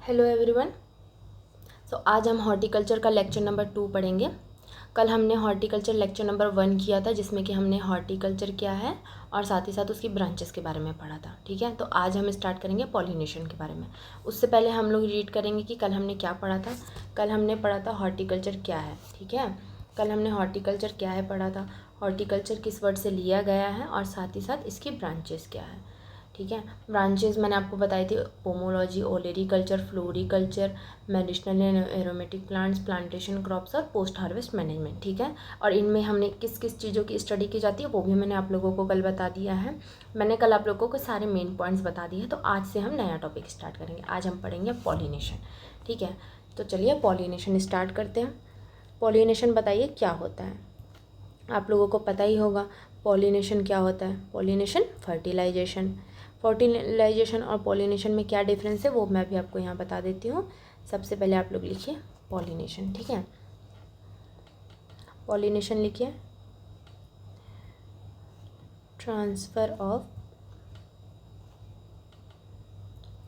Hello everyone. आज हम horticulture का लेक्चर नंबर 2 पढ़ेंगे। कल हमने हॉर्टिकल्चर लेक्चर नंबर 1 किया था, जिसमें कि हमने हॉर्टिकल्चर क्या है और साथ ही साथ उसकी ब्रांचेस के बारे में पढ़ा था। ठीक है, तो आज हम स्टार्ट करेंगे पॉलिनेशन के बारे में। उससे पहले हम लोग रीड करेंगे कि कल हमने क्या पढ़ा था। कल हमने पढ़ा था हॉर्टिकल्चर क्या है। ठीक है, कल हमने हॉर्टिकल्चर क्या है पढ़ा था, हॉर्टिकल्चर किस वर्ड से लिया गया है और साथ ही साथ इसकी ब्रांचेस क्या है। ठीक है, ब्रांचेस मैंने आपको बताई थी, pomology, olericulture, floriculture, medicinal and aromatic plants, plantation crops और पोस्ट हार्वेस्ट मैनेजमेंट। ठीक है, और इनमें हमने किस किस चीज़ों की स्टडी की जाती है वो भी मैंने आप लोगों को कल बता दिया है। मैंने कल आप लोगों को सारे मेन पॉइंट्स बता दिए हैं। तो आज से हम नया टॉपिक स्टार्ट करेंगे। आज हम पढ़ेंगे पॉलिनेशन। ठीक है, तो चलिए पॉलिनेशन स्टार्ट करते हैं। पॉलिनेशन बताइए क्या होता है। आप लोगों को पता ही होगा पॉलिनेशन क्या होता है। पॉलिनेशन फर्टिलाइजेशन और पॉलिनेशन में क्या डिफरेंस है वो मैं भी आपको यहाँ बता देती हूँ। सबसे पहले आप लोग लिखिए पॉलिनेशन। ठीक है, पॉलिनेशन लिखिए, transfer of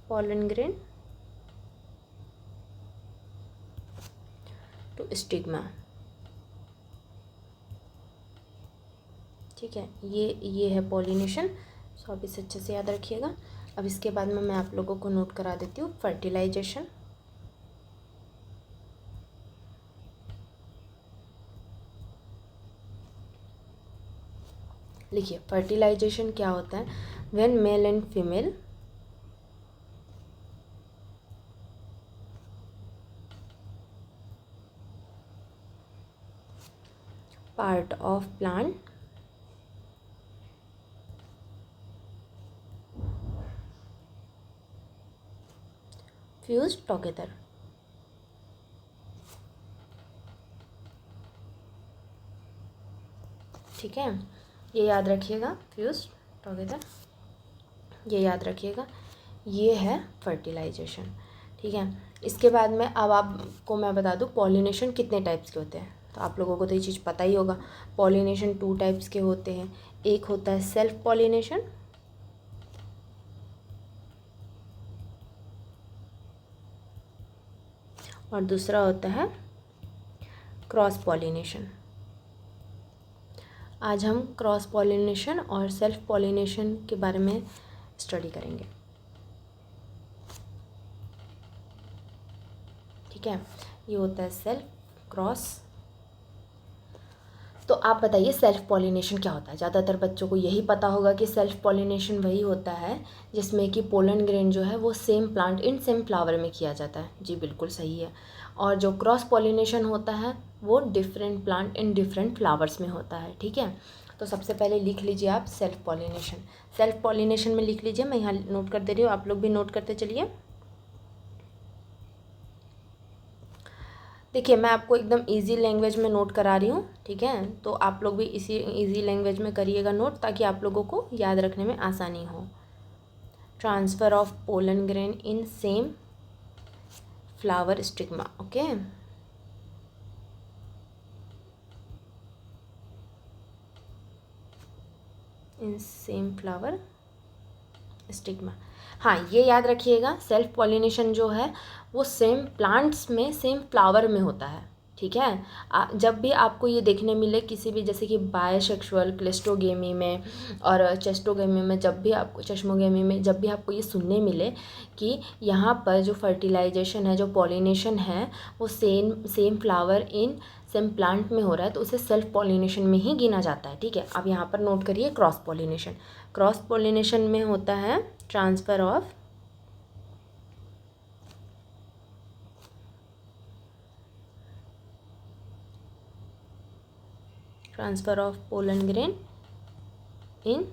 pollen grain to stigma. ठीक है, ये है पॉलिनेशन। सो आप इसे अच्छे से याद रखिएगा। अब इसके बाद में मैं आप लोगों को नोट करा देती हूँ फर्टिलाइजेशन। लिखिए फर्टिलाइजेशन क्या होता है। When mail and female part of plant fuse together. ठीक है, ये याद रखिएगा, फ्यूज टुगेदर, ये याद रखिएगा। ये है फर्टिलाइजेशन। ठीक है, इसके बाद में अब आपको मैं बता दूँ पॉलिनेशन कितने टाइप्स के होते हैं। तो आप लोगों को तो ये चीज़ पता ही होगा। पॉलिनेशन 2 टाइप्स के होते हैं। एक होता है सेल्फ पॉलिनेशन और दूसरा होता है क्रॉस पॉलिनेशन। आज हम क्रॉस पॉलिनेशन और सेल्फ पॉलिनेशन के बारे में स्टडी करेंगे। ठीक है, ये होता है सेल्फ, क्रॉस। तो आप बताइए सेल्फ पॉलिनेशन क्या होता है। ज़्यादातर बच्चों को यही पता होगा कि सेल्फ पॉलिनेशन वही होता है जिसमें कि पोलन ग्रेन जो है वो same plant in same flower में किया जाता है। जी बिल्कुल सही है। और जो क्रॉस पॉलिनेशन होता है वो different plant in different flowers में होता है। ठीक है, तो सबसे पहले लिख लीजिए आप सेल्फ पॉलिनेशन। सेल्फ पॉलिनेशन में लिख लीजिए, मैं यहाँ नोट कर दे रही हूँ, आप लोग भी नोट करते चलिए। देखिए मैं आपको एकदम इजी लैंग्वेज में नोट करा रही हूँ। ठीक है, तो आप लोग भी इसी इजी लैंग्वेज में करिएगा नोट, ताकि आप लोगों को याद रखने में आसानी हो। Transfer of pollen grain in same flower stigma. Okay, in same flower stigma. हाँ, ये याद रखिएगा सेल्फ पॉलिनेशन जो है वो सेम प्लांट्स में सेम फ्लावर में होता है। ठीक है, जब भी आपको ये देखने मिले किसी भी, जैसे कि बायसेक्सुअल, क्लिस्टोगेमी में और चेस्टोगेमी में, जब भी आपको चश्मोगेमी में जब भी आपको ये सुनने मिले कि यहाँ पर जो फर्टिलाइजेशन है, जो पॉलिनेशन है वो same flower in same plant में हो रहा है, तो उसे सेल्फ पॉलिनेशन में ही गिना जाता है। ठीक है, अब यहाँ पर नोट करिए क्रॉस पॉलिनेशन। क्रॉस पॉलिनेशन में होता है transfer of pollen grain in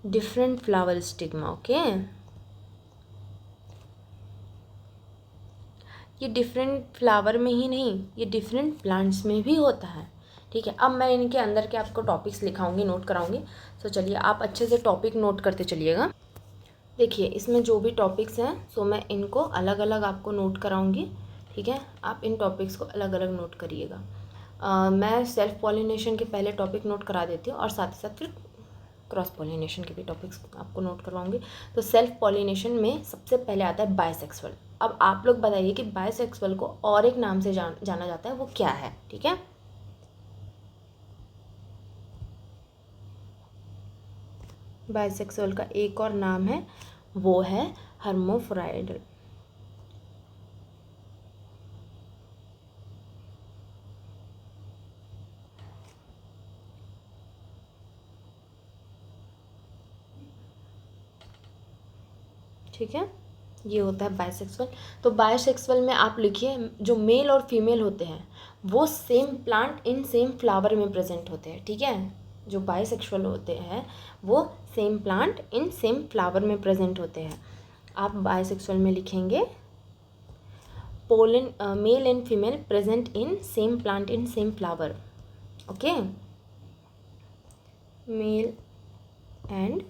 different flower stigma. Okay, ये डिफरेंट फ्लावर में ही नहीं, ये डिफरेंट प्लांट्स में भी होता है। ठीक है, अब मैं इनके अंदर के आपको टॉपिक्स लिखाऊंगी, नोट कराऊंगी। तो चलिए आप अच्छे से टॉपिक नोट करते चलिएगा। देखिए इसमें जो भी टॉपिक्स हैं सो मैं इनको अलग अलग आपको नोट कराऊंगी। ठीक है, आप इन टॉपिक्स को अलग अलग नोट करिएगा। मैं सेल्फ पॉलिनेशन के पहले टॉपिक नोट करा देती हूँ और साथ ही साथ फिर क्रॉस पॉलिनेशन के भी टॉपिक्स आपको नोट करवाऊंगी। तो सेल्फ पॉलिनेशन में सबसे पहले आता है बायसेक्सुअल। अब आप लोग बताइए कि बायसेक्सुअल को और एक नाम से जाना जाता है, वो क्या है? ठीक है, बायसेक्सुअल का एक और नाम है, वो है हर्माफ्रोडाइट। ठीक है, ये होता है बायसेक्सुअल। तो बायसेक्सुअल में आप लिखिए, जो मेल और फीमेल होते हैं वो same plant in same flower में प्रेजेंट होते हैं। ठीक है, जो बायसेक्सुअल होते हैं वो same plant in same flower में प्रेजेंट होते हैं। आप बायसेक्सुअल में लिखेंगे pollen mail and female present in same plant in same flower. Okay, mail and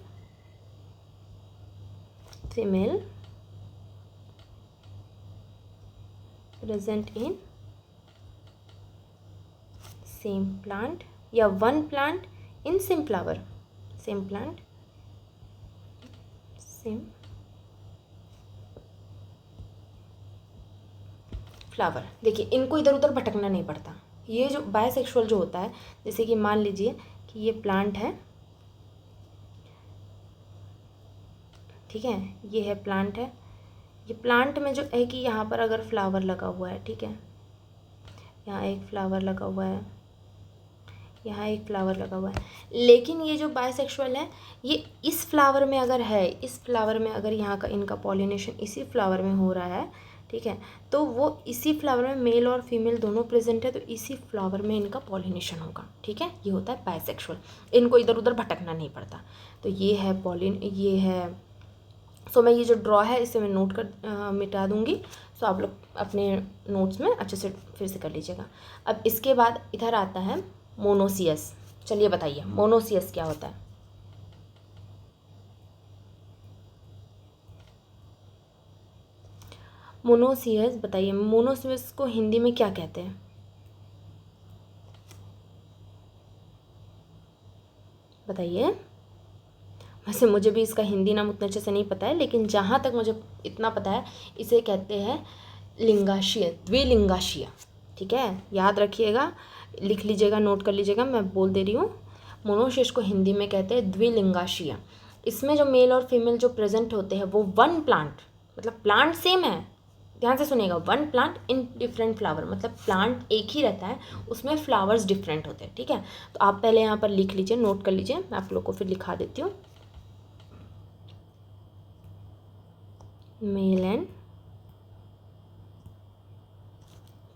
female present in same plant या one plant in same flower, same plant same flower. देखिए, इनको इधर उधर भटकना नहीं पड़ता। ये जो बायसेक्सुअल जो होता है, जैसे कि मान लीजिए कि ये प्लांट है, ठीक है, ये है प्लांट है। ये प्लांट में जो है कि यहाँ पर अगर फ्लावर लगा हुआ है, ठीक है, यहाँ एक फ्लावर लगा हुआ है, यहाँ एक फ्लावर लगा हुआ है, लेकिन ये जो बायसेक्सुअल है ये इस फ्लावर में अगर है, इस फ्लावर में अगर यहाँ का इनका पॉलिनेशन इसी फ्लावर में हो रहा है, ठीक है, तो वो इसी फ्लावर में मेल और फीमेल दोनों प्रेजेंट है, तो इसी फ्लावर में इनका पॉलिनेशन होगा। ठीक है, ये होता है बायसेक्सुअल। इनको इधर उधर भटकना नहीं पड़ता। तो ये है ये है। सो मैं ये जो ड्रॉ है इसे मैं नोट कर मिटा दूंगी। सो आप लोग अपने नोट्स में अच्छे से फिर से कर लीजिएगा। अब इसके बाद इधर आता है मोनोसियस। चलिए बताइए मोनोसियस क्या होता है? मोनोसियस बताइए, मोनोसियस को हिंदी में क्या कहते हैं? बताइए। वैसे मुझे भी इसका हिंदी नाम उतना अच्छे से नहीं पता है, लेकिन जहाँ तक मुझे इतना पता है इसे कहते हैं लिंगाशीय, द्विलिंगाशीय। ठीक है, याद रखिएगा, लिख लीजिएगा, नोट कर लीजिएगा, मैं बोल दे रही हूँ। मोनोसियस को हिंदी में कहते हैं द्विलिंगाशीय। इसमें जो मेल और फीमेल जो प्रेजेंट होते हैं वो वन प्लांट, मतलब प्लांट सेम है, ध्यान से सुनिएगा, one plant in different flower, मतलब प्लांट एक ही रहता है, उसमें फ्लावर्स डिफरेंट होते हैं। ठीक है, तो आप पहले यहाँ पर लिख लीजिए, नोट कर लीजिए, मैं आप लोग को फिर लिखा देती हूँ। Mail and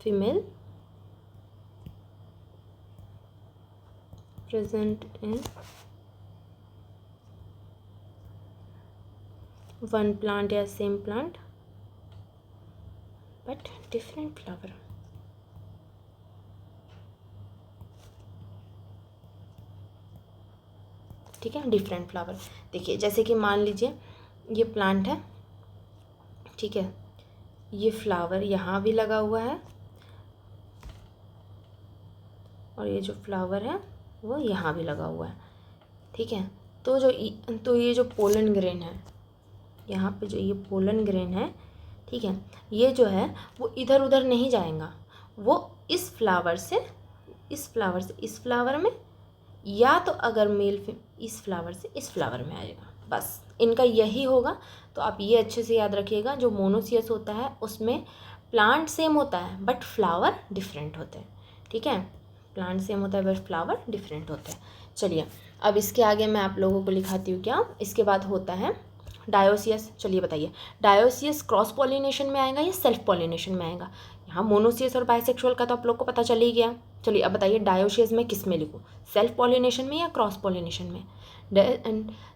female present in one plant या same plant but different flower। ठीक है, डिफरेंट फ्लावर। देखिए, जैसे कि मान लीजिए ये प्लांट है, ठीक है, ये फ्लावर यहाँ भी लगा हुआ है और ये जो फ्लावर है वो यहाँ भी लगा हुआ है। ठीक है, तो ये जो पोलन ग्रेन है, यहाँ पे जो ये पोलन ग्रेन है, ठीक है, ये जो है वो इधर उधर नहीं जाएगा, वो इस फ्लावर से इस फ्लावर में, या तो अगर मेल इस फ्लावर से इस फ्लावर में आएगा, बस इनका यही होगा। तो आप ये अच्छे से याद रखिएगा, जो मोनोसियस होता है उसमें प्लांट सेम होता है बट फ्लावर डिफरेंट होते हैं। ठीक है, प्लांट सेम होता है बट फ्लावर डिफरेंट होते हैं। चलिए, अब इसके आगे मैं आप लोगों को लिखाती हूँ क्या। इसके बाद होता है डायोसियस। चलिए बताइए, डायोसियस क्रॉस पॉलिनेशन में आएगा या सेल्फ पॉलिनेशन में आएगा? यहाँ मोनोसियस और बाइसेक्सुअल का तो आप लोग को पता चल ही गया। चलिए अब बताइए, डायोसियस में किस में लिखूँ, सेल्फ पॉलिनेशन में या क्रॉस पॉलिनेशन में?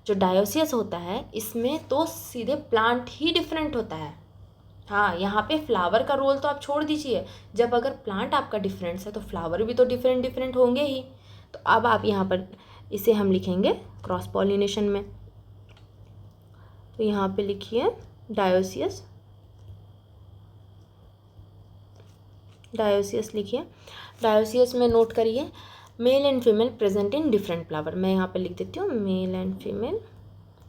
जो डायोसियस होता है इसमें तो सीधे प्लांट ही डिफरेंट होता है। हाँ, यहाँ पे फ्लावर का रोल तो आप छोड़ दीजिए, जब अगर प्लांट आपका डिफरेंट है तो फ्लावर भी तो डिफरेंट डिफरेंट होंगे ही। तो अब आप यहाँ पर इसे हम लिखेंगे क्रॉस पॉलिनेशन में। तो यहाँ पे लिखिए डायोसियस, डायोसियस लिखिए। डायोसियस में नोट करिए, mail and female present in different flower. मैं यहाँ पे लिख देती हूँ मेल एंड फीमेल,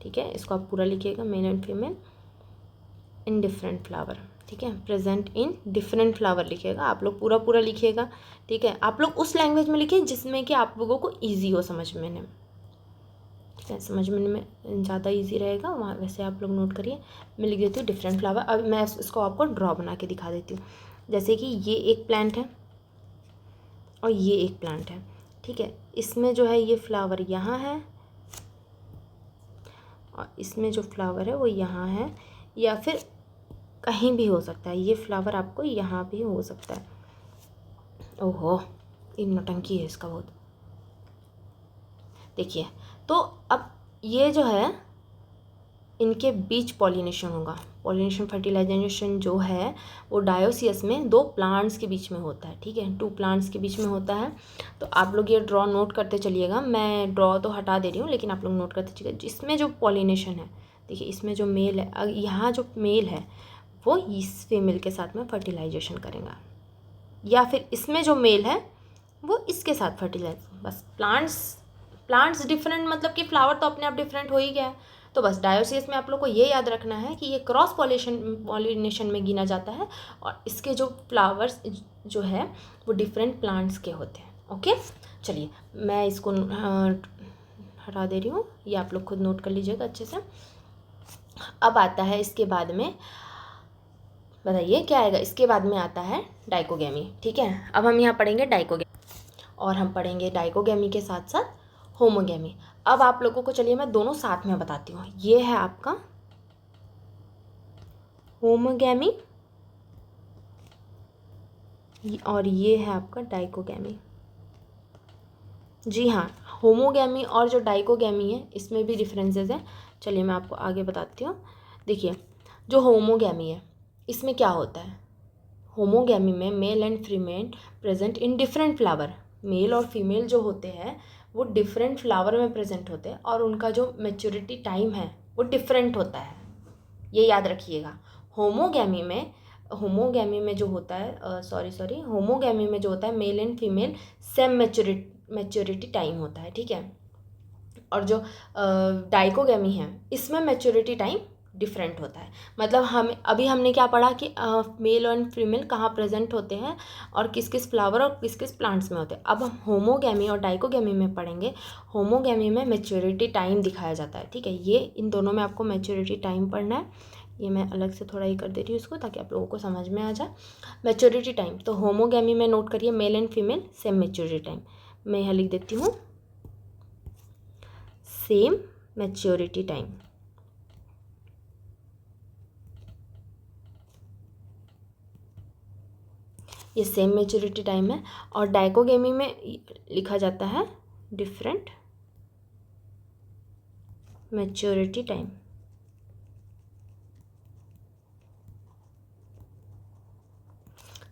ठीक है, इसको आप पूरा लिखिएगा, mail and female in different flower, ठीक है, प्रेजेंट इन डिफरेंट फ्लावर लिखिएगा, आप लोग पूरा पूरा लिखिएगा, ठीक है। आप लोग उस लैंग्वेज में लिखिए जिसमें कि आप लोगों को ईजी हो समझने में, ठीक है, समझने में ज़्यादा ईजी रहेगा वहाँ, वैसे आप लोग नोट करिए। मैं लिख देती हूँ डिफरेंट फ्लावर। अब मैं इसको आपको ड्रॉ बना के दिखा देती हूँ। जैसे कि ये एक प्लांट है और ये एक प्लांट है, ठीक है, इसमें जो है ये फ्लावर यहाँ है और इसमें जो फ्लावर है वो यहाँ है, या फिर कहीं भी हो सकता है। ये फ्लावर आपको यहाँ भी हो सकता है। ओहो, ये नौटंकी है इसका बहुत। देखिए, तो अब ये जो है इनके बीच पॉलिनेशन होगा। पॉलिनेशन फर्टिलाइजेशन जो है वो डायोसियस में दो प्लांट्स के बीच में होता है, ठीक है, टू प्लांट्स के बीच में होता है। तो आप लोग ये ड्रॉ नोट करते चलिएगा। मैं ड्रॉ तो हटा दे रही हूँ लेकिन आप लोग नोट करते चलिएगा। इसमें जो पॉलिनेशन है, देखिए इसमें जो मेल है, यहाँ जो मेल है वो इस फीमेल के साथ में फर्टिलाइजेशन करेगा, या फिर इसमें जो मेल है वो इसके साथ फर्टिलाइज, बस प्लांट्स डिफरेंट, मतलब कि फ्लावर तो अपने आप डिफरेंट हो ही गया है। तो बस डायोसियस में आप लोग को ये याद रखना है कि ये क्रॉस पॉलिनेशन में गिना जाता है और इसके जो फ्लावर्स जो है वो डिफरेंट प्लांट्स के होते हैं। ओके, चलिए मैं इसको हटा दे रही हूँ, ये आप लोग खुद नोट कर लीजिएगा अच्छे से। अब आता है इसके बाद में, बताइए क्या आएगा इसके बाद में, आता है डाइकोगेमी, ठीक है। अब हम यहाँ पढ़ेंगे डाइकोगेमी और हम पढ़ेंगे डाइकोगेमी के साथ साथ होमोगेमी। अब आप लोगों को चलिए मैं दोनों साथ में बताती हूँ। ये है आपका होमोगेमी और ये है आपका डाइकोगेमी। जी हाँ, होमोगेमी और जो डाइकोगेमी है इसमें भी डिफरेंसेस हैं। चलिए मैं आपको आगे बताती हूँ। देखिए, जो होमोगेमी है इसमें क्या होता है, होमोगेमी में male and female present in different flower. Male और फीमेल जो होते हैं वो डिफरेंट फ्लावर में प्रेजेंट होते हैं और उनका जो मैच्योरिटी टाइम है वो डिफरेंट होता है, ये याद रखिएगा। होमोगेमी में जो होता है होमोगेमी में जो होता है mail and female same maturity time होता है, ठीक है। और जो डाइकोगेमी है इसमें मैच्योरिटी टाइम डिफरेंट होता है। मतलब हमने क्या पढ़ा कि मेल और फीमेल कहाँ प्रेजेंट होते हैं और किस किस फ्लावर और किस किस प्लांट्स में होते हैं। अब हम होमोगेमी और डाइकोगेमी में पढ़ेंगे। होमोगेमी में मैच्योरिटी टाइम दिखाया जाता है, ठीक है, ये इन दोनों में आपको मैच्योरिटी टाइम पढ़ना है। ये मैं अलग से थोड़ा ही कर दे रही हूँ इसको ताकि आप लोगों को समझ में आ जाए। मैच्योरिटी टाइम तो होमोगेमी में नोट करिए mail and female same maturity time. मैं यहाँ लिख देती हूँ सेम मैच्योरिटी टाइम। ये सेम मैच्योरिटी टाइम है। और डाइकोगेमी में लिखा जाता है डिफरेंट मैच्योरिटी टाइम,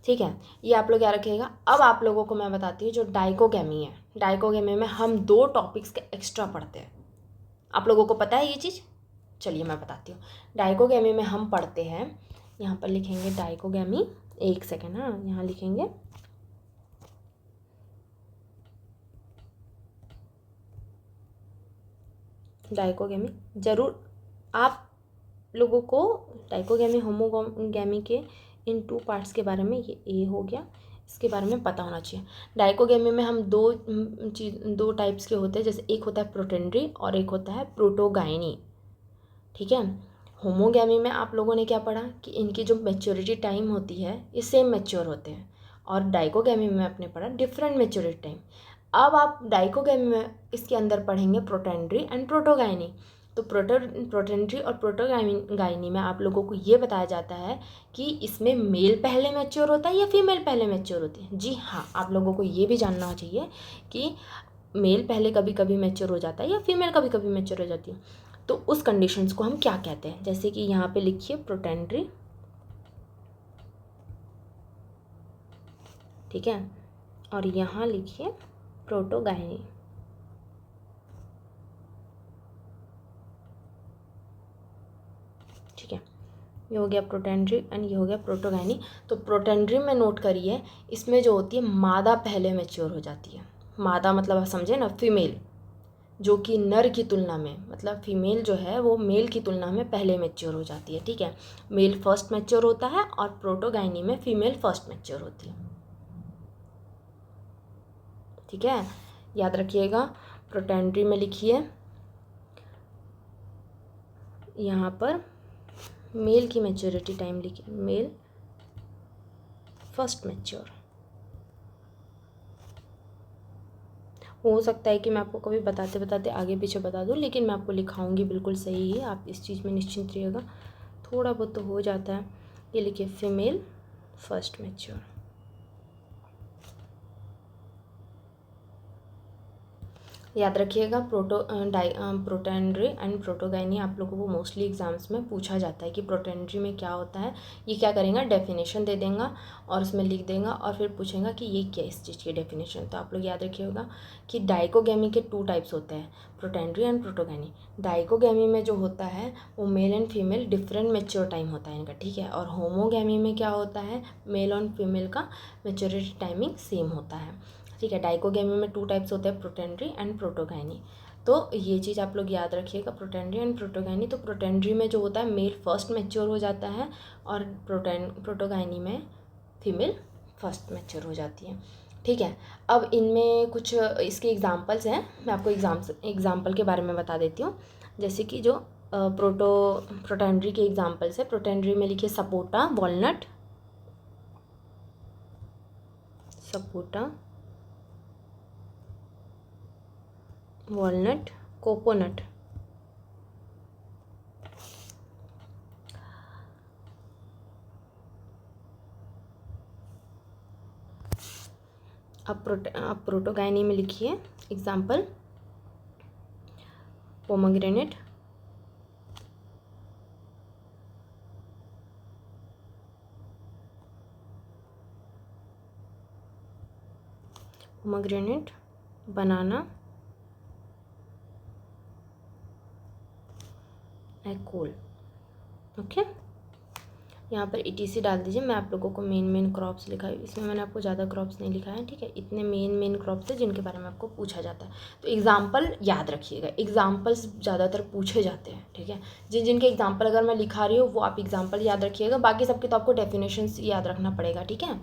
ठीक है, ये आप लोग याद रखिएगा। अब आप लोगों को मैं बताती हूँ जो डाइकोगेमी है, डाइकोगेमी में हम दो टॉपिक्स के एक्स्ट्रा पढ़ते हैं। आप लोगों को पता है ये चीज़? चलिए मैं बताती हूँ। डाइकोगेमी में हम पढ़ते हैं, यहाँ पर लिखेंगे डाइकोगेमी, एक सेकेंड, हाँ, यहाँ लिखेंगे डाइकोगेमी। ज़रूर आप लोगों को डाइकोगेमी होमोगेमी के इन टू पार्ट्स के बारे में, ये ए हो गया, इसके बारे में पता होना चाहिए। डाइकोगेमी में हम दो टाइप्स के होते हैं, जैसे एक होता है प्रोटेंड्री और एक होता है प्रोटोगाइनी, ठीक है। होमोगेमी में आप लोगों ने क्या पढ़ा कि इनकी जो मैच्योरिटी टाइम होती है ये सेम मैच्योर होते हैं, और डाइकोगेमी में आपने पढ़ा डिफरेंट मैच्योरिटी टाइम। अब आप डाइकोगेमी में इसके अंदर पढ़ेंगे प्रोटेंड्री एंड प्रोटोगाइनी। तो प्रोटेंड्री और प्रोटोगाइनी में आप लोगों को ये बताया जाता है कि इसमें मेल पहले मैच्योर होता है या फीमेल पहले मैच्योर होती है। जी हाँ, आप लोगों को ये भी जानना चाहिए कि मेल पहले कभी कभी मैच्योर हो जाता है या फीमेल कभी कभी मैच्योर हो जाती है। तो उस कंडीशंस को हम क्या कहते हैं, जैसे कि यहाँ पे लिखिए प्रोटेंड्री, ठीक है, और यहाँ लिखिए प्रोटोगाइनी, ठीक है। ये हो गया प्रोटेंड्री एंड ये हो गया प्रोटोगाइनी। तो प्रोटेंड्री में नोट करिए इसमें जो होती है मादा पहले मैच्योर हो जाती है, मादा मतलब आप समझे ना, फीमेल, जो कि नर की तुलना में, मतलब फीमेल जो है वो मेल की तुलना में पहले मैच्योर हो जाती है, ठीक है। मेल फर्स्ट मैच्योर होता है और प्रोटोगाइनी में फीमेल फर्स्ट मैच्योर होती है, ठीक है। याद रखिएगा, प्रोटेंड्री में लिखिए यहाँ पर मेल की मैच्योरिटी टाइम लिखिए, मेल फर्स्ट मैच्योर। हो सकता है कि मैं आपको कभी बताते बताते आगे पीछे बता दूं, लेकिन मैं आपको लिखाऊंगी बिल्कुल सही ही, आप इस चीज़ में निश्चिंत रहिएगा। थोड़ा बहुत तो हो जाता है। ये लिखिए फीमेल फर्स्ट मैच्योर। याद रखिएगा, प्रोटेंड्री एंड प्रोटोगाइनी आप लोगों को मोस्टली एग्जाम्स में पूछा जाता है कि प्रोटेंड्री में क्या होता है। ये क्या करेगा, डेफिनेशन दे देगा और उसमें लिख देगा और फिर पूछेगा कि ये क्या इस चीज़ की डेफिनेशन। तो आप लोग याद रखिएगा कि डाइकोगेमी के 2 टाइप्स होते हैं, प्रोटेंड्री एंड प्रोटोगाइनी। डाइकोगेमी में जो होता है वो mail and female different mature time होता है इनका, ठीक है। और होमोगेमी में क्या होता है, मेल और फीमेल का मेच्योरिटी टाइमिंग सेम होता है, ठीक है। डाइकोगेमी में 2 टाइप्स होते हैं, प्रोटेंड्री एंड प्रोटोगाइनी। तो ये चीज़ आप लोग याद रखिएगा, प्रोटेंड्री एंड प्रोटोगाइनी। तो प्रोटेंड्री में जो होता है मेल फर्स्ट मैच्योर हो जाता है और प्रोटोगाइनी में फीमेल फर्स्ट मैच्योर हो जाती है, ठीक है। अब इनमें कुछ इसके एग्जांपल्स हैं, मैं आपको एग्जांपल के बारे में बता देती हूँ। जैसे कि जो प्रोटेंड्री के एग्जांपल्स है, प्रोटेंड्री में लिखिए sapota, walnut, sapota, walnut, coconut. अब प्रोटोगाइनी में लिखिए एग्जाम्पल पोमोग्रेनेट, बनाना, एकोल, ओके। यहाँ पर ETC डाल दीजिए। मैं आप लोगों को मेन क्रॉप्स लिखा है, इसमें मैंने आपको ज़्यादा क्रॉप्स नहीं लिखा है, ठीक है। इतने मेन क्रॉप्स है जिनके बारे में आपको पूछा जाता है। तो एग्जाम्पल याद रखिएगा, एग्जाम्पल्स ज़्यादातर पूछे जाते हैं, ठीक है। जिनके एग्जाम्पल अगर मैं लिखा रही हूँ वो आप एग्जाम्पल याद रखिएगा, बाकी सबके तो आपको डेफिनेशंस याद रखना पड़ेगा, ठीक है।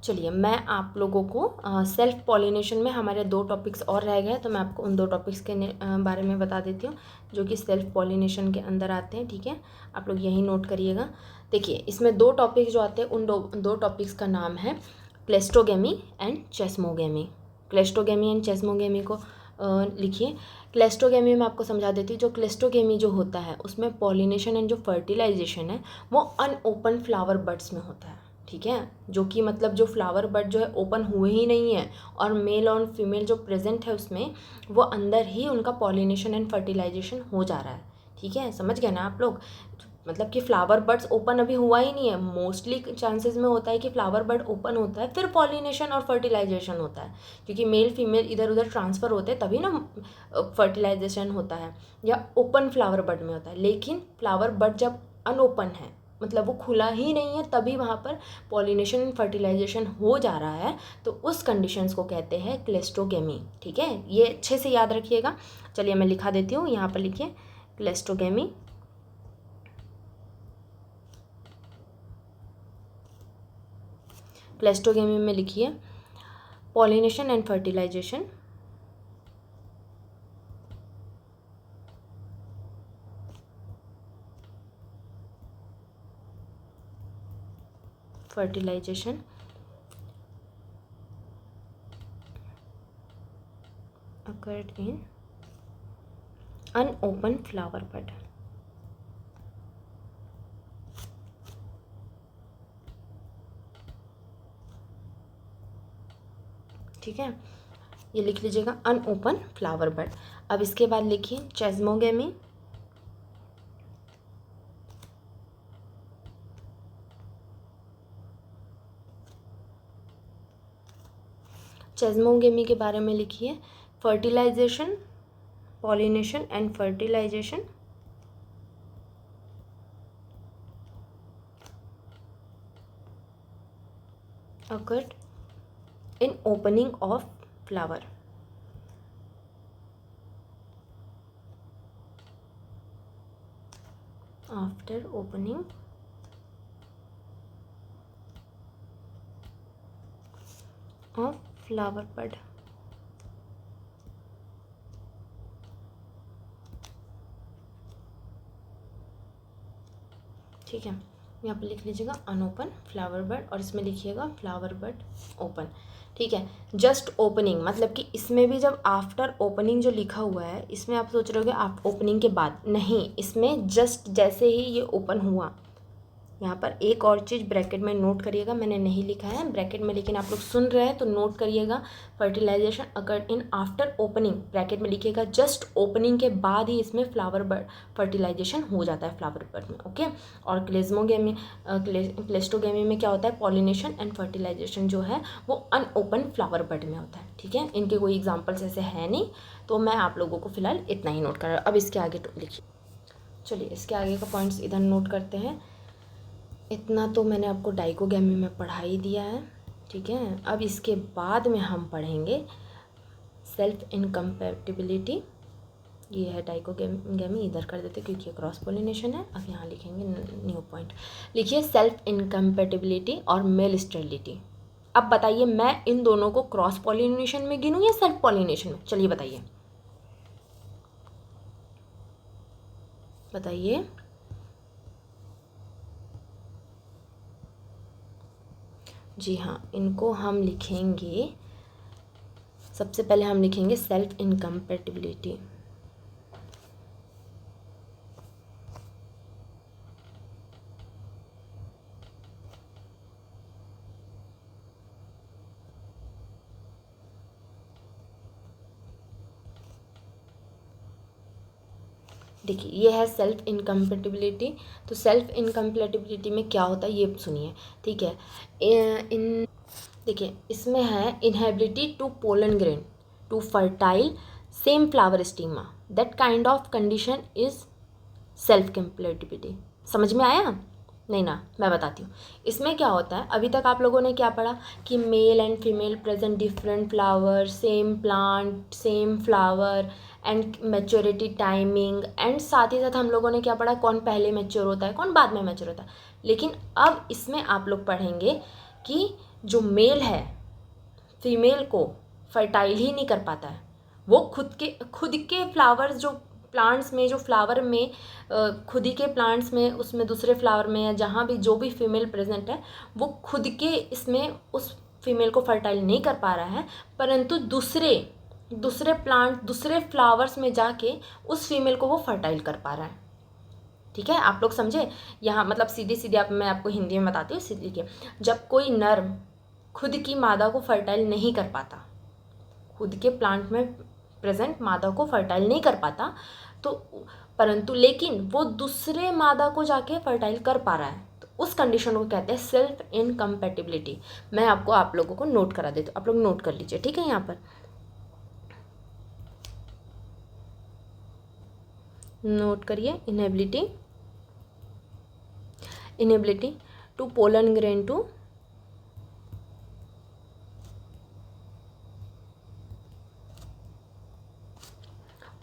चलिए, मैं आप लोगों को सेल्फ पॉलिनेशन में हमारे 2 टॉपिक्स और रह गए, तो मैं आपको उन 2 टॉपिक्स के बारे में बता देती हूँ जो कि सेल्फ पॉलिनेशन के अंदर आते हैं, ठीक है। आप लोग यही नोट करिएगा। देखिए, इसमें 2 टॉपिक्स जो आते हैं, उन दो टॉपिक्स का नाम है क्लेस्टोगेमी एंड चेस्मोगेमी। क्लेस्टोगेमी एंड चेस्मोगेमी को लिखिए। क्लेस्टोगेमी में आपको समझा देती हूँ। जो क्लेस्टोगेमी जो होता है उसमें पॉलिनेशन एंड जो फर्टिलाइजेशन है वो अनओपन फ्लावर बड्स में होता है, ठीक है। जो कि मतलब जो फ्लावर बड जो है ओपन हुए ही नहीं है और मेल और फीमेल जो प्रेजेंट है उसमें वो अंदर ही उनका पॉलिनेशन एंड फर्टिलाइजेशन हो जा रहा है, ठीक है। समझ गए ना आप लोग, मतलब कि फ्लावर बड्स ओपन अभी हुआ ही नहीं है। मोस्टली चांसेस में होता है कि फ्लावर बड ओपन होता है फिर पॉलिनेशन और फर्टिलाइजेशन होता है, क्योंकि मेल फीमेल इधर उधर ट्रांसफ़र होते हैं तभी ना फर्टिलाइजेशन होता है, या ओपन फ्लावर बड में होता है। लेकिन फ्लावर बड जब अनओपन है, मतलब वो खुला ही नहीं है, तभी वहाँ पर पॉलिनेशन एंड फर्टिलाइजेशन हो जा रहा है, तो उस कंडीशंस को कहते हैं क्लेस्टोगेमी, ठीक है। ये अच्छे से याद रखिएगा। चलिए मैं लिखा देती हूँ, यहाँ पर लिखिए क्लेस्टोगेमी, क्लेस्टोगेमी में लिखिए pollination and fertilization, fertilization occurred in unopened flower bud, ठीक है। ये लिख लीजिएगा अनओपन फ्लावर बड। अब इसके बाद लिखिए चेस्मोगेमी, चेस्मोगेमी के बारे में लिखिए fertilization, pollination and fertilization occurred in opening of flower. After opening of flower bud. ठीक है, यहाँ पर लिख लीजिएगा अनओपन फ्लावर बड और इसमें लिखिएगा फ्लावर बड ओपन। ठीक है, जस्ट ओपनिंग मतलब कि इसमें भी जब आफ्टर ओपनिंग जो लिखा हुआ है इसमें आप सोच रहे होगे आप ओपनिंग के बाद, नहीं, इसमें जस्ट जैसे ही ये ओपन हुआ। यहाँ पर एक और चीज़ ब्रैकेट में नोट करिएगा, मैंने नहीं लिखा है ब्रैकेट में, लेकिन आप लोग सुन रहे हैं तो नोट करिएगा। Fertilization occur in after opening, bracket में लिखिएगा जस्ट ओपनिंग के बाद ही इसमें फ्लावर बड फर्टिलाइजेशन हो जाता है फ्लावर बड में। ओके, और क्लेस्टोगेमी में क्या होता है, पॉलिनेशन एंड फर्टिलाइजेशन जो है वो अनओपन फ्लावर बड में होता है। ठीक है, इनके कोई एग्जाम्पल्स ऐसे है नहीं, तो मैं आप लोगों को फिलहाल इतना ही नोट कर रहा हूँ। अब इसके आगे तो लिखिए, चलिए इसके आगे का पॉइंट्स इधर नोट करते हैं। इतना तो मैंने आपको डाइकोगेमी में पढ़ा ही दिया है। ठीक है, अब इसके बाद में हम पढ़ेंगे सेल्फ इनकम्पैटिबिलिटी। ये है डाइकोगेमी, इधर कर देते क्योंकि ये क्रॉस पोलिनेशन है। अब यहाँ लिखेंगे न्यू पॉइंट, लिखिए सेल्फ इनकम्पैटिबिलिटी और मेल स्टेरिलिटी। अब बताइए मैं इन दोनों को क्रॉस पोलिनेशन में गिनूँ या सेल्फ पोलिनेशन में, चलिए बताइए बताइए। जी हाँ, इनको हम लिखेंगे, सबसे पहले हम लिखेंगे सेल्फ इनकम्पैटिबिलिटी। देखिए ये है सेल्फ इनकम्पैटिबिलिटी। तो सेल्फ इनकम्पैटिबिलिटी में क्या होता है ये सुनिए। ठीक है, इन देखिए इसमें है inability to pollen grain to fertile same flower stigma, that kind of condition is self compatibility. समझ में आया? नहीं ना, मैं बताती हूँ। इसमें क्या होता है, अभी तक आप लोगों ने क्या पढ़ा कि mail and female present different flower, same plant, same flower and maturity timing, and साथ ही साथ हम लोगों ने क्या पढ़ा, कौन पहले मैच्योर होता है कौन बाद में मैच्योर होता है। लेकिन अब इसमें आप लोग पढ़ेंगे कि जो मेल है फीमेल को फर्टाइल ही नहीं कर पाता है, वो खुद के फ्लावर्स जो प्लांट्स में, जो फ्लावर में खुद ही के प्लांट्स में, उसमें दूसरे फ्लावर में या जहाँ भी जो भी फीमेल प्रेजेंट है वो खुद के इसमें उस फीमेल को फर्टाइल नहीं कर पा रहा है, परंतु दूसरे प्लांट दूसरे फ्लावर्स में जाके उस फीमेल को वो फर्टाइल कर पा रहा है। ठीक है, आप लोग समझे? यहाँ मतलब सीधी सीधी मैं आपको हिंदी में बताती हूँ, सीधी के, जब कोई नर खुद की मादा को फर्टाइल नहीं कर पाता, खुद के प्लांट में प्रेजेंट मादा को फर्टाइल नहीं कर पाता, तो परंतु लेकिन वो दूसरे मादा को जाके फर्टाइल कर पा रहा है, तो उस कंडीशन को कहते हैं सेल्फ इनकम्पैटिबिलिटी। मैं आपको आप लोगों को नोट करा देती हूँ, आप लोग नोट कर लीजिए। ठीक है, यहाँ पर नोट करिए, inability to pollen grain to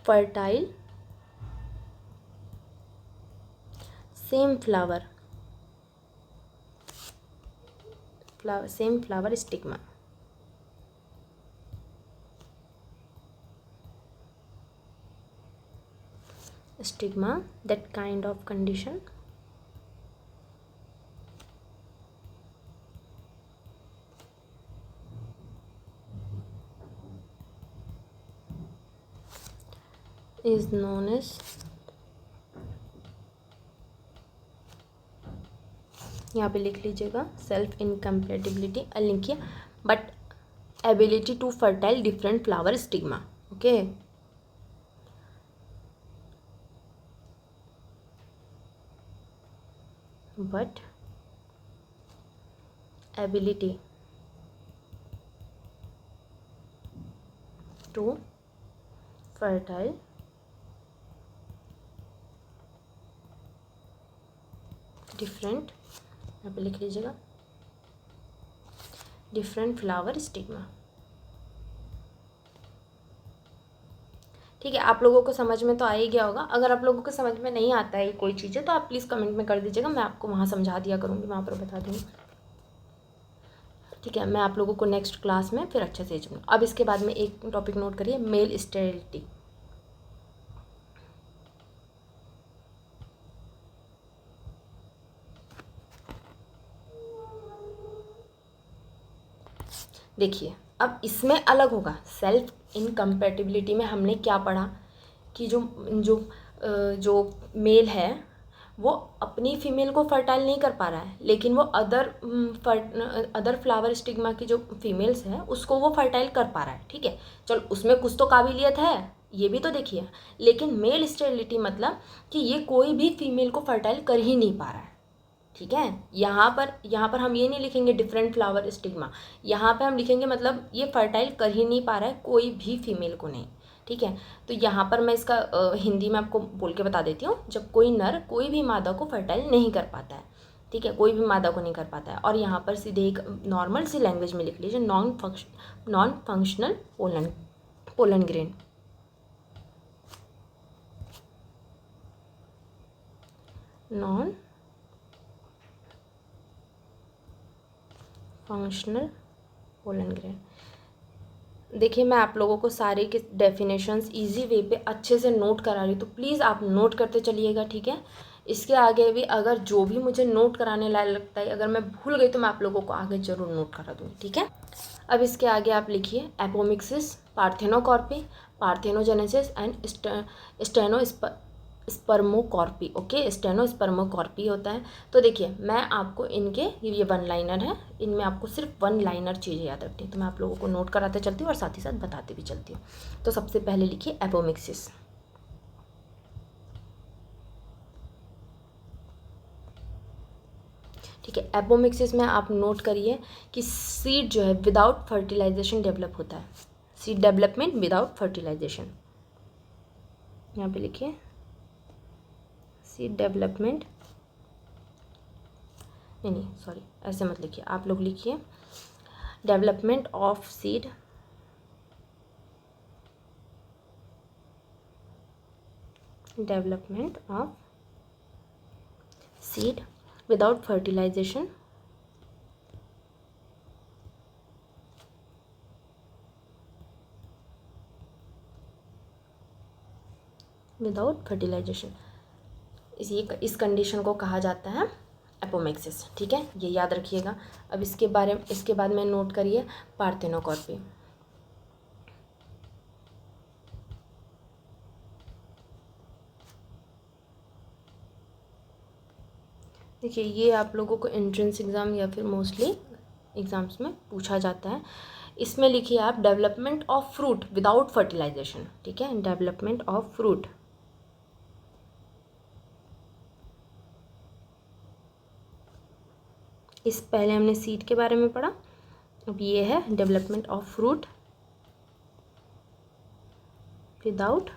fertile same flower same flower stigma. Stigma, that kind of condition is known as, यहाँ पे लिख लीजिएगा सेल्फ इनकम्पैटिबिलिटी, लिखिए but ability to fertile different flower stigma. Okay, but ability to fertile different, यहाँ पे लिख लीजिएगा different flower stigma. ठीक है, आप लोगों को समझ में तो आ ही गया होगा। अगर आप लोगों को समझ में नहीं आता है कोई चीज़ें तो आप प्लीज़ कमेंट में कर दीजिएगा, मैं आपको वहाँ समझा दिया करूँगी, वहाँ पर बता दूँगी। ठीक है, मैं आप लोगों को नेक्स्ट क्लास में फिर अच्छे से समझाऊँ। अब इसके बाद में एक टॉपिक नोट करिए, मेल स्टेरिलिटी। देखिए, अब इसमें अलग होगा। सेल्फ इनकम्पैटिबिलिटी में हमने क्या पढ़ा कि जो जो जो मेल है वो अपनी फीमेल को फर्टाइल नहीं कर पा रहा है, लेकिन वो अदर फ्लावर स्टिग्मा की जो फीमेल्स हैं उसको वो फर्टाइल कर पा रहा है। ठीक है, चलो उसमें कुछ तो काबिलियत है, ये भी तो देखिए। लेकिन मेल स्टेरिलिटी मतलब कि ये कोई भी फीमेल को फर्टाइल कर ही नहीं पा रहा है। ठीक है, यहाँ पर हम ये नहीं लिखेंगे डिफरेंट फ्लावर स्टिग्मा, यहाँ पे हम लिखेंगे मतलब ये फर्टाइल कर ही नहीं पा रहा है कोई भी फीमेल को नहीं। ठीक है, तो यहाँ पर मैं इसका हिंदी में आपको बोल के बता देती हूँ। जब कोई नर कोई भी मादा को फर्टाइल नहीं कर पाता है, ठीक है, कोई भी मादा को नहीं कर पाता है, और यहाँ पर सीधे एक नॉर्मल सी लैंग्वेज में लिख लीजिए, non functional pollen grain. Non functional pollen grain. देखिए, मैं आप लोगों को सारे के डेफिनेशंस इजी वे पे अच्छे से नोट करा रही हूँ, तो प्लीज़ आप नोट करते चलिएगा। ठीक है, इसके आगे भी अगर जो भी मुझे नोट कराने लायक लगता है, अगर मैं भूल गई तो मैं आप लोगों को आगे ज़रूर नोट करा दूँगी। ठीक है, अब इसके आगे आप लिखिए apomixis, parthenocarpy, parthenogenesis and स्पर्मोकॉर्पी। Okay, स्टेनोस्पर्मोकॉर्पी होता है। तो देखिए, मैं आपको इनके ये वन लाइनर है, इनमें आपको सिर्फ वन लाइनर चीज़ें याद रखनी है, तो मैं आप लोगों को नोट कराते चलती हूँ और साथ ही साथ बताते भी चलती हूँ। तो सबसे पहले लिखिए एपोमिक्सिस। ठीक है, एपोमिक्सिस में आप नोट करिए कि सीड जो है विदाउट फर्टिलाइजेशन डेवलप होता है। सीड डेवलपमेंट विदाउट फर्टिलाइजेशन, यहाँ पे लिखिए सीड डेवलपमेंट, नहीं सॉरी, ऐसे मत लिखिए, आप लोग लिखिए development of seed development of seed without fertilization without fertilization, इस कंडीशन को कहा जाता है एपोमिक्सिस। ठीक है, ये याद रखिएगा। अब इसके बाद में नोट करिए पार्थेनोकॉर्पी। देखिए, ये आप लोगों को एंट्रेंस एग्ज़ाम या फिर मोस्टली एग्ज़ाम्स में पूछा जाता है। इसमें लिखिए आप development of fruit without fertilization. ठीक है, डेवलपमेंट ऑफ फ्रूट, इस पहले हमने सीड के बारे में पढ़ा, अब ये है development of fruit without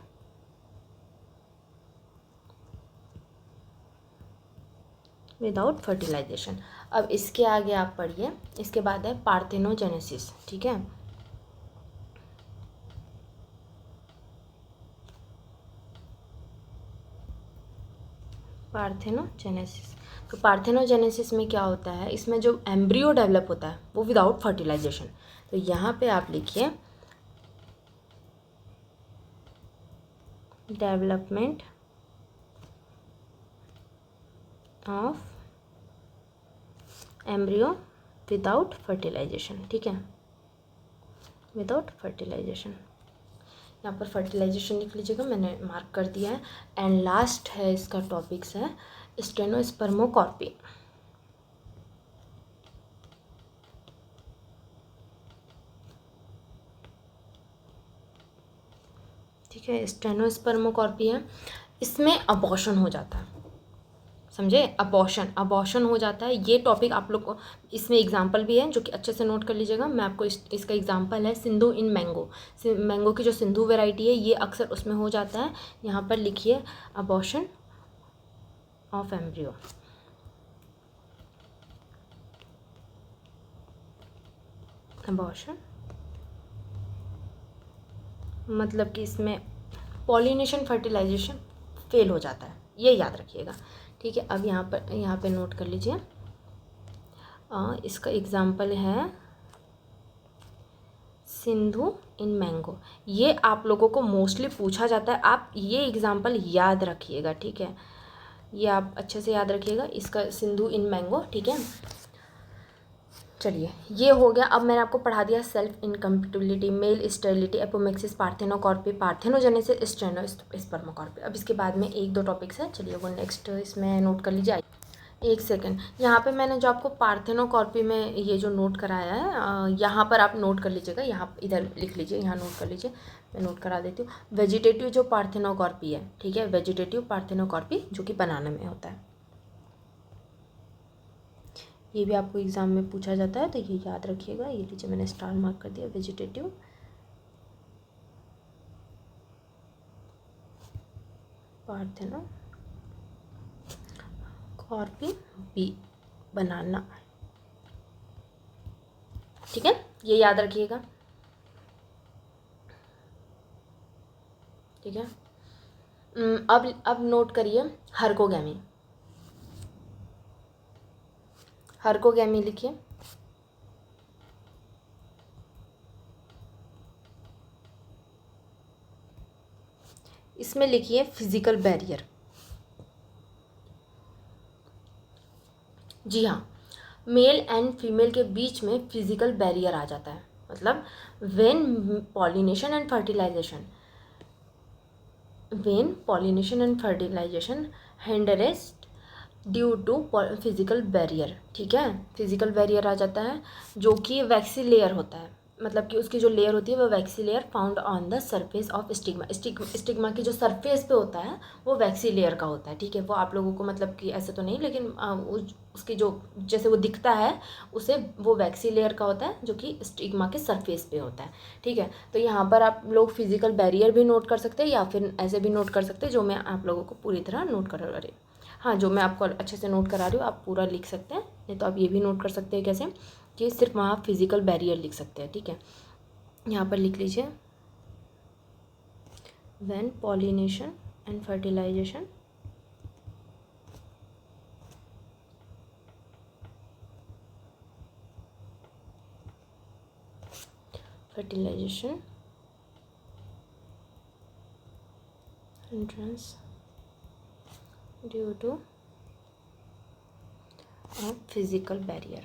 fertilization. अब इसके आगे आप पढ़िए, इसके बाद है पार्थेनोजेनेसिस। ठीक है, पार्थेनोजेनेसिस। तो पार्थेनोजेनेसिस में क्या होता है, इसमें जो एम्ब्रियो डेवलप होता है वो विदाउट फर्टिलाइजेशन। तो यहाँ पे आप लिखिए development of embryo without fertilization. ठीक है, विदाउट फर्टिलाइजेशन, यहाँ पर फर्टिलाइजेशन लिख लीजिएगा, मैंने मार्क कर दिया है। एंड लास्ट है इसका टॉपिक्स है स्टेनोस्पर्मोकॉर्पी। ठीक है, स्टेनोस्पर्मोकॉर्पी है, इसमें अबॉर्शन हो जाता है, समझे, अबॉर्शन हो जाता है। ये टॉपिक आप लोग को इसमें एग्जाम्पल भी है जो कि अच्छे से नोट कर लीजिएगा। मैं आपको इसका एग्जाम्पल है सिंधु इन मैंगो। मैंगो की जो सिंधु वैरायटी है ये अक्सर उसमें हो जाता है। यहाँ पर लिखिए अबॉर्शन ऑफ एम्ब्रियो। अबॉर्शन मतलब कि इसमें पॉलिनेशन फर्टिलाइजेशन फेल हो जाता है, ये याद रखिएगा। ठीक है, अब यहाँ पे नोट कर लीजिए। इसका एग्जाम्पल है सिंधु इन मैंगो। ये आप लोगों को मोस्टली पूछा जाता है, आप ये एग्जाम्पल याद रखिएगा। ठीक है, ये आप अच्छे से याद रखिएगा, इसका सिंधु इन मैंगो। ठीक है, चलिए ये हो गया। अब मैंने आपको पढ़ा दिया self incompatibility, male sterility, apomixis, parthenocarpy, parthenogenesis, stenospermocarpy. अब इसके बाद में 1-2 टॉपिक्स है, चलिए वो नेक्स्ट इसमें नोट कर लीजिए। एक सेकंड, यहाँ पे मैंने जो आपको पार्थेनोकॉर्पी में ये जो नोट कराया है, यहाँ पर आप नोट कर लीजिएगा, यहाँ इधर लिख लीजिए, यहाँ नोट कर लीजिए, मैं नोट करा देती हूँ। वेजिटेटिव जो पार्थेनोकॉर्पी है, ठीक है, वेजिटेटिव पार्थेनोकॉर्पी जो कि बनाना में होता है, ये भी आपको एग्जाम में पूछा जाता है, तो ये याद रखिएगा। ये लीजिए मैंने स्टार मार्क कर दिया, वेजिटेटिव पार्थेनोकॉर्पी बी बनाना। ठीक है, ये याद रखिएगा। ठीक है, अब नोट करिए हर्कोगैमी। हर्कोगैमी लिखिए। इसमें लिखिए फिजिकल बैरियर। जी हाँ, मेल एंड फीमेल के बीच में फिजिकल बैरियर आ जाता है। मतलब when pollination and fertilization hindered due to physical barrier. ठीक है, फिजिकल बैरियर आ जाता है जो कि वैक्सी लेयर होता है, मतलब कि उसकी जो लेयर होती है वो waxy layer found on the surface of stigma. Stigma की जो सरफेस पे होता है वो वैक्सी लेयर का होता है। ठीक है, वो आप लोगों को मतलब कि ऐसे तो नहीं, लेकिन उसकी जो जैसे वो दिखता है उसे वो वैक्सी लेयर का होता है जो कि स्टिग्मा के सरफेस पे होता है। ठीक है, तो यहाँ पर आप लोग फिजिकल बैरियर भी नोट कर सकते हैं या फिर ऐसे भी नोट कर सकते हैं, जो मैं आप लोगों को पूरी तरह नोट करा रही हूँ। हाँ, जो मैं आपको अच्छे से नोट करा रही हूँ आप पूरा लिख सकते हैं, नहीं तो आप ये भी नोट कर सकते हैं कैसे कि सिर्फ वहाँ फिजिकल बैरियर लिख सकते हैं। ठीक है, यहाँ पर लिख लीजिए when pollination and fertilization entrance due to a physical barrier।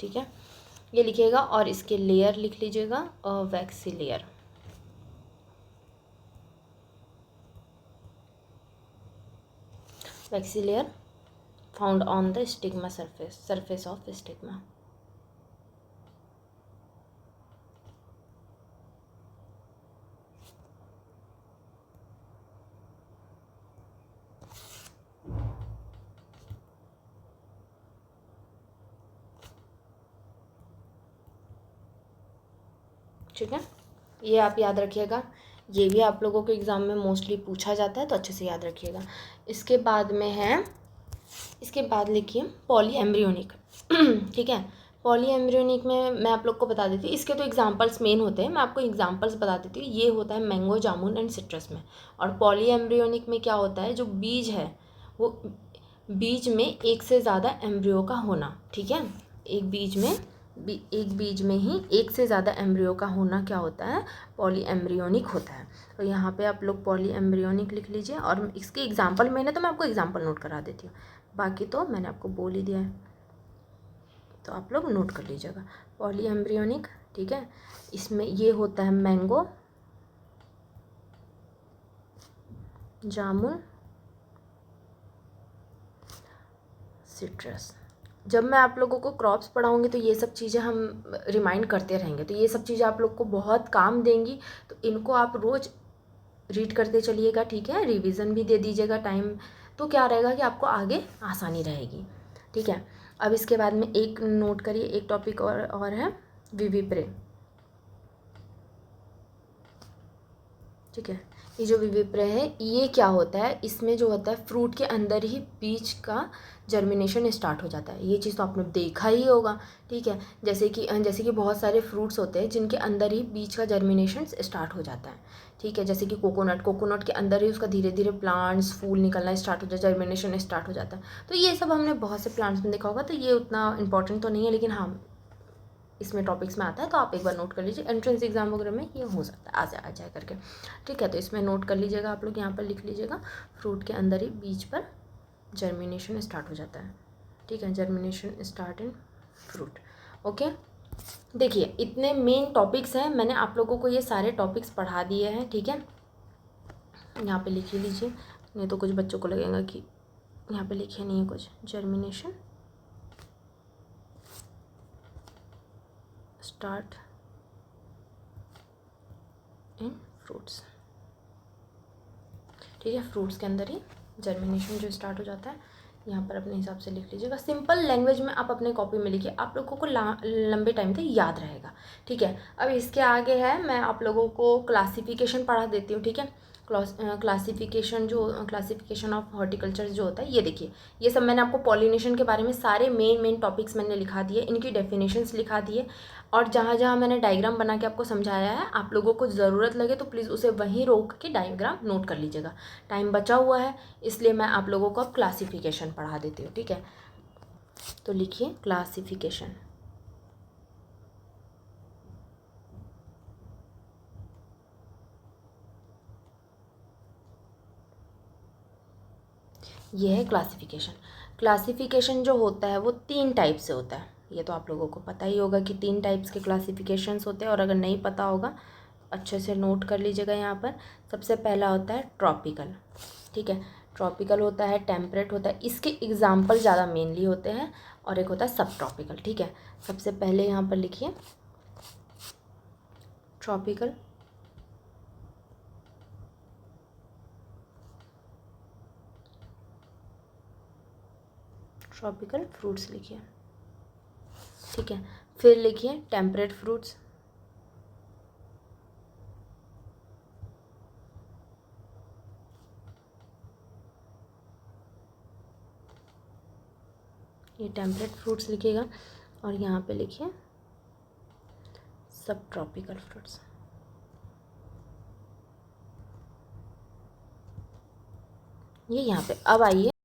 ठीक है, ये लिखिएगा और इसके लेयर लिख लीजिएगा, waxy layer. Waxy layer found on the stigma surface of stigma. ठीक है, ये आप याद रखिएगा, ये भी आप लोगों को एग्ज़ाम में मोस्टली पूछा जाता है, तो अच्छे से याद रखिएगा। इसके बाद में है, इसके बाद लिखिए पॉली एम्ब्रियोनिक। ठीक है, पॉली एम्ब्रियोनिक में मैं आप लोग को बता देती हूँ, इसके तो एग्जांपल्स मेन होते हैं, मैं आपको एग्जांपल्स बता देती हूँ। ये होता है मैंगो, जामुन एंड सिट्रस में। और पॉली एम्ब्रियोनिक में क्या होता है, जो बीज है वो बीज में एक से ज़्यादा एम्ब्रियो का होना। ठीक है, एक बीज में ही एक से ज़्यादा एम्ब्रियो का होना क्या होता है, पॉली एम्ब्रियोनिक होता है। तो यहाँ पे आप लोग पॉली एम्ब्रियोनिक लिख लीजिए, और इसके एग्जांपल मैंने तो मैं आपको एग्जांपल नोट करा देती हूँ, बाकी तो मैंने आपको बोल ही दिया है, तो आप लोग नोट कर लीजिएगा पॉली एम्ब्रियोनिक। ठीक है, इसमें ये होता है मैंगो, जामुन, सिट्रस। जब मैं आप लोगों को क्रॉप्स पढ़ाऊँगी तो ये सब चीज़ें हम रिमाइंड करते रहेंगे, तो ये सब चीज़ें आप लोग को बहुत काम देंगी, तो इनको आप रोज़ रीड करते चलिएगा। ठीक है, रिवीजन भी दे दीजिएगा टाइम, तो क्या रहेगा कि आपको आगे आसानी रहेगी। ठीक है, अब इसके बाद में एक नोट करिए, एक टॉपिक और है विविप्रे। ठीक है। ये जो विविप्रय है ये क्या होता है, इसमें जो होता है फ्रूट के अंदर ही बीज का जर्मिनेशन स्टार्ट हो जाता है। ये चीज़ तो आपने देखा ही होगा, ठीक है। जैसे कि बहुत सारे फ्रूट्स होते हैं जिनके अंदर ही बीज का जर्मिनेशन स्टार्ट हो जाता है, ठीक है। जैसे कि कोकोनट के अंदर ही उसका धीरे धीरे प्लांट्स फूल निकलना स्टार्ट हो जाता है, जर्मिनेशन स्टार्ट हो जाता है। तो ये सब हमने बहुत से प्लांट्स में देखा होगा, तो ये उतना इंपॉर्टेंट तो नहीं है, लेकिन हाँ इसमें टॉपिक्स में आता है, तो आप एक बार नोट कर लीजिए। एंट्रेंस एग्जाम वगैरह में ये हो सकता है आ जाए करके, ठीक है। तो इसमें नोट कर लीजिएगा आप लोग, यहाँ पर लिख लीजिएगा फ्रूट के अंदर ही बीज पर जर्मिनेशन स्टार्ट हो जाता है, ठीक है। Germination start in fruit, okay. देखिए इतने मेन टॉपिक्स हैं, मैंने आप लोगों को ये सारे टॉपिक्स पढ़ा दिए हैं, ठीक है। यहाँ पे लिख ही लीजिए, नहीं तो कुछ बच्चों को लगेगा कि यहाँ पे लिखे नहीं है कुछ। जर्मिनेशन स्टार्ट इन फ्रूट्स, ठीक है। फ्रूट्स के अंदर ही जर्मिनेशन जो स्टार्ट हो जाता है, यहाँ पर अपने हिसाब से लिख लीजिएगा। सिंपल लैंग्वेज में आप अपने कॉपी में लिखिए, आप लोगों को लंबे टाइम तक याद रहेगा, ठीक है। अब इसके आगे है, मैं आप लोगों को क्लासिफिकेशन पढ़ा देती हूँ, ठीक है। क्लासिफिकेशन ऑफ हॉर्टिकल्चर जो होता है, ये देखिए ये सब मैंने आपको पॉलिनेशन के बारे में सारे मेन टॉपिक्स मैंने लिखा दिए, इनकी डेफिनेशंस लिखा दिए, और जहाँ जहाँ मैंने डायग्राम बना के आपको समझाया है, आप लोगों को ज़रूरत लगे तो प्लीज़ उसे वहीं रोक के डायग्राम नोट कर लीजिएगा। टाइम बचा हुआ है इसलिए मैं आप लोगों को अब क्लासिफिकेशन पढ़ा देती हूँ, ठीक है। तो लिखिए क्लासिफिकेशन। ये है क्लासिफिकेशन। क्लासिफिकेशन जो होता है वो 3 टाइप से होता है, ये तो आप लोगों को पता ही होगा कि 3 टाइप्स के क्लासिफिकेशंस होते हैं, और अगर नहीं पता होगा अच्छे से नोट कर लीजिएगा यहाँ पर। सबसे पहला होता है ट्रॉपिकल, ठीक है। ट्रॉपिकल होता है, टेम्परेट होता है, इसके एग्जाम्पल ज़्यादा मेनली होते हैं, और एक होता है सब ट्रॉपिकल, ठीक है। सबसे पहले यहाँ पर लिखिए ट्रॉपिकल। ट्रॉपिकल फ्रूट्स लिखिए, ठीक है। फिर लिखिए टेम्परेट फ्रूट्स, ये टेम्परेट फ्रूट्स लिखिएगा, और यहाँ पे लिखिए सब ट्रॉपिकल फ्रूट्स। ये यहाँ पे। अब आइए